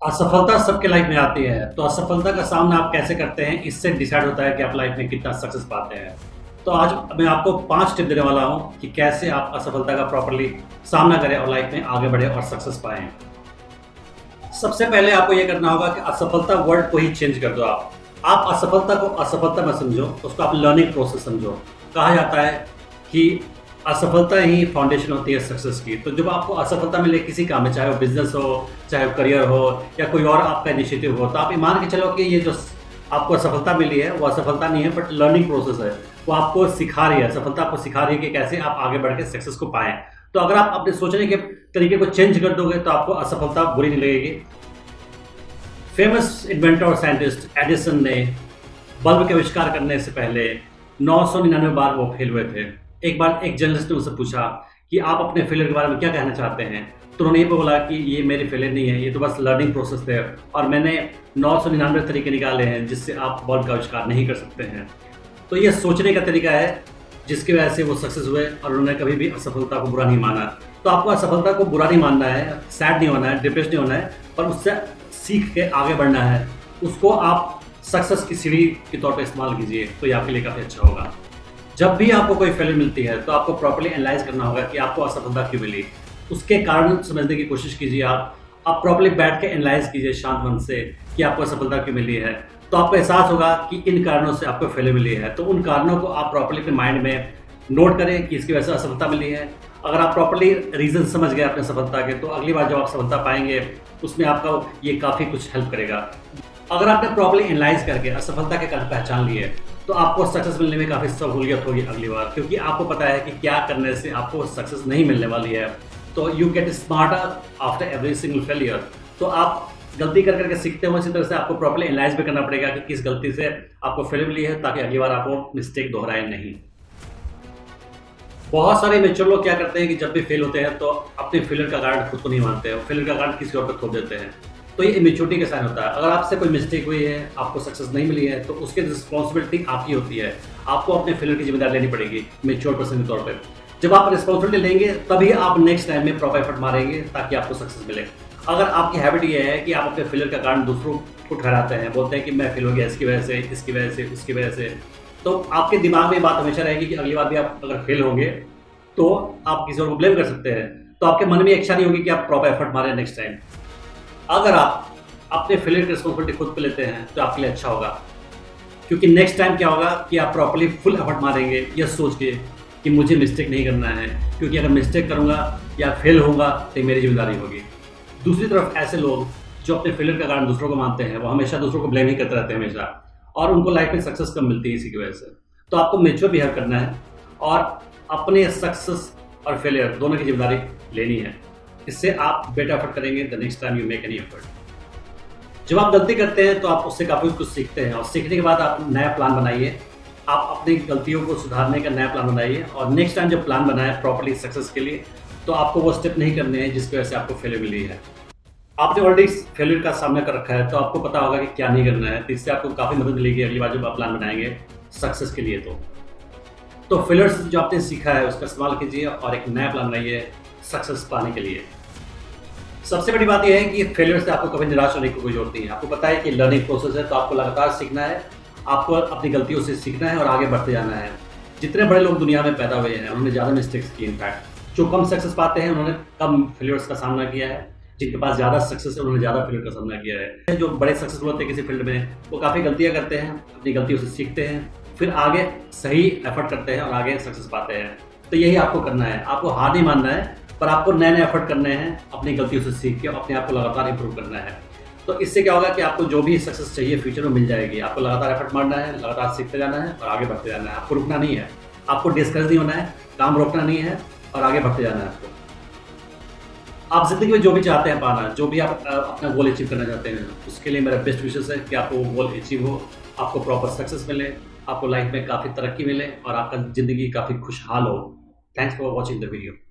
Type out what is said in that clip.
असफलता सबके लाइफ में आती है, तो असफलता का सामना आप कैसे करते हैं, इससे डिसाइड होता है कि आप लाइफ में कितना सक्सेस पाते हैं। तो आज मैं आपको 5 टिप देने वाला हूँ कि कैसे आप असफलता का प्रॉपर्ली सामना करें और लाइफ में आगे बढ़े और सक्सेस पाएँ। सबसे पहले आपको ये करना होगा कि असफलता वर्ड को ही चेंज कर दो आप। आप असफलता को असफलता मत समझो, उसको आप लर्निंग प्रोसेस समझो। कहा जाता है कि असफलता ही फाउंडेशन होती है सक्सेस की। तो जब आपको असफलता मिले किसी काम में, चाहे वो बिज़नेस हो, चाहे वो करियर हो या कोई और आपका इनिशिएटिव हो, तो आप ये मान के चलो कि ये जो आपको असफलता मिली है, वो असफलता नहीं है बट लर्निंग प्रोसेस है। वो आपको सिखा रही है, सफलता आपको सिखा रही है कि कैसे आप आगे बढ़ के सक्सेस को पाएँ। तो अगर आप अपने सोचने के तरीके को चेंज कर दोगे तो आपको असफलता बुरी नहीं लगेगी। फेमस इन्वेंटर और साइंटिस्ट एडिसन ने बल्ब के आविष्कार करने से पहले 999 बार वो फेल हुए थे। एक बार एक जर्नलिस्ट ने उससे पूछा कि आप अपने फेलियर के बारे में क्या कहना चाहते हैं, तो उन्होंने ये बोला कि ये मेरे फेलियर नहीं है, ये तो बस लर्निंग प्रोसेस थे और मैंने 999 तरीके निकाले हैं जिससे आप बल्ब का आविष्कार नहीं कर सकते हैं। तो ये सोचने का तरीका है जिसकी वजह से वो सक्सेस हुए और उन्होंने कभी भी असफलता को बुरा नहीं माना। तो आपको असफलता को बुरा नहीं मानना है, सैड नहीं होना है, डिप्रेस नहीं होना है, पर उससे सीख के आगे बढ़ना है। उसको आप सक्सेस की सीढ़ी के तौर पर इस्तेमाल कीजिए, तो ये आपके लिए काफ़ी अच्छा होगा। जब भी आपको कोई फेलियर मिलती है तो आपको प्रॉपर्ली एनालाइज करना होगा कि आपको असफलता क्यों मिली, उसके कारण समझने की कोशिश कीजिए। आप प्रॉपर्ली बैठ के एनालाइज कीजिए शांत मन से कि आपको असफलता क्यों मिली है। तो आपको एहसास होगा कि इन कारणों से आपको फेलियर मिली है, तो उन कारणों को आप प्रॉपर्ली अपने माइंड में नोट करें कि इसकी वजह से असफलता मिली है। अगर आप प्रॉपर्ली रीज़न समझ गए अपने सफलता के, तो अगली बार जब आप सफलता पाएंगे उसमें आपका ये काफ़ी कुछ हेल्प करेगा। अगर आपने प्रॉपर्ली एनालाइज करके असफलता के कारण पहचान लिए, तो आपको सक्सेस मिलने में काफ़ी सहूलियत होगी अगली बार, क्योंकि आपको पता है कि क्या करने से आपको सक्सेस नहीं मिलने वाली है। तो you get smarter after every single failure. तो आप गलती कर करके सीखते हो, इसी तरह से आपको प्रॉपर्ली एनालाइज भी करना पड़ेगा कि किस गलती से आपको फेलियर मिली है, ताकि अगली बार आपको मिस्टेक दोहराए नहीं। बहुत सारे मेच्योर लोग क्या करते हैं कि जब भी फेल होते हैं तो अपने फेलियर का कारण खुद को नहीं मानते हैं, फेलियर का कारण किसी और पर थोप देते हैं। तो ये इमेच्योरिटी का साइन होता है। अगर आपसे कोई मिस्टेक हुई है, आपको सक्सेस नहीं मिली है, तो उसकी रिस्पॉन्सिबिलिटी आपकी होती है। आपको अपने फेलियर की जिम्मेदारी लेनी पड़ेगी मेच्योर पर्सन के तौर पर। जब आप रिस्पॉन्सिबिलिटी लेंगे तभी आप नेक्स्ट टाइम में प्रॉपर एफर्ट मारेंगे ताकि आपको सक्सेस मिले। अगर आपकी हैबिट ये है कि आप अपने फेलियर का कारण दूसरों को ठहराते हैं, बोलते हैं कि मैं फेल हो गया इसकी वजह से, इसकी वजह से, उसकी वजह से, तो आपके दिमाग में बात हमेशा रहेगी कि अगली बार भी आप अगर फेल होंगे तो आप किसी और को ब्लेम कर सकते हैं। तो आपके मन में इच्छा नहीं होगी कि आप प्रॉपर एफर्ट मारें नेक्स्ट टाइम। अगर आप अपने फेलियर की रिस्पॉन्सिबिलिटी खुद पे लेते हैं तो आपके लिए अच्छा होगा, क्योंकि नेक्स्ट टाइम क्या होगा कि आप प्रॉपर्ली फुल एफर्ट मारेंगे यह सोच के कि मुझे मिस्टेक नहीं करना है, क्योंकि अगर मिस्टेक करूंगा या फेल होगा तो मेरी जिम्मेदारी होगी। दूसरी तरफ ऐसे लोग जो अपने फेलियर का कारण दूसरों को मानते हैं, वो हमेशा दूसरों को ब्लेम ही करते रहते हैं हमेशा, और उनको लाइफ में सक्सेस कम मिलती है इसी की वजह से। तो आपको मेच्योर बिहेव करना है और अपने सक्सेस और फेलियर दोनों की जिम्मेदारी लेनी है। इससे आप बेटर एफर्ट करेंगे the next time you make any effort. जब आप गलती करते हैं तो आप उससे काफ़ी कुछ सीखते हैं, और सीखने के बाद आप नया प्लान बनाइए। आप अपनी गलतियों को सुधारने का नया प्लान बनाइए, और नेक्स्ट टाइम जब प्लान बनाए प्रॉपर्ली सक्सेस के लिए, तो आपको वो स्टेप नहीं करने हैं जिसकी वजह से आपको फेलियर मिली है। आपने ऑलरेडी फेलियर का सामना कर रखा है तो आपको पता होगा कि क्या नहीं करना है, तो इससे आपको काफ़ी मदद मिलेगी अगली बार जब आप प्लान बनाएंगे सक्सेस के लिए। तो फेलियर से जो आपने सीखा है उसका इस्तेमाल कीजिए और एक नया प्लान बनाइए सक्सेस पाने के लिए। सबसे बड़ी बात यह है कि फेलियर से आपको कभी निराश होने की कोई जरूरत नहीं है। आपको पता है कि लर्निंग प्रोसेस है, तो आपको लगातार सीखना है, आपको अपनी गलतियों से सीखना है और आगे बढ़ते जाना है। जितने बड़े लोग दुनिया में पैदा हुए हैं उन्होंने ज़्यादा मिस्टेक्स की, इनफैक्ट जो कम सक्सेस पाते हैं उन्होंने कम फेलियर्स का सामना किया है, जिनके पास ज़्यादा सक्सेस है उन्होंने ज़्यादा फेलियर का सामना किया है। जो बड़े सक्सेसफुल होते हैं किसी फील्ड में, वो काफ़ी गलतियाँ करते हैं, अपनी गलतियों से सीखते हैं, फिर आगे सही एफर्ट करते हैं और आगे सक्सेस पाते हैं। तो यही आपको करना है, आपको हार नहीं मानना है, पर आपको नए नए एफर्ट करने हैं, अपनी गलतियों से सीख के अपने आप को लगातार इंप्रूव करना है। तो इससे क्या होगा कि आपको जो भी सक्सेस चाहिए फ्यूचर में मिल जाएगी। आपको लगातार एफर्ट मारना है, लगातार सीखते जाना है और आगे बढ़ते जाना है। आपको रुकना नहीं है, आपको डिस्करेज नहीं होना है, काम रोकना नहीं है और आगे बढ़ते जाना है आपको। आप जिंदगी में जो भी चाहते हैं पाना, जो भी आप अपना गोल अचीव करना चाहते हैं, उसके लिए मेरा बेस्ट विशेस है कि आपको वो गोल अचीव हो, आपको प्रॉपर सक्सेस मिले, आपको लाइफ में काफ़ी तरक्की मिले और आपका ज़िंदगी काफ़ी खुशहाल हो। Thanks for watching the video.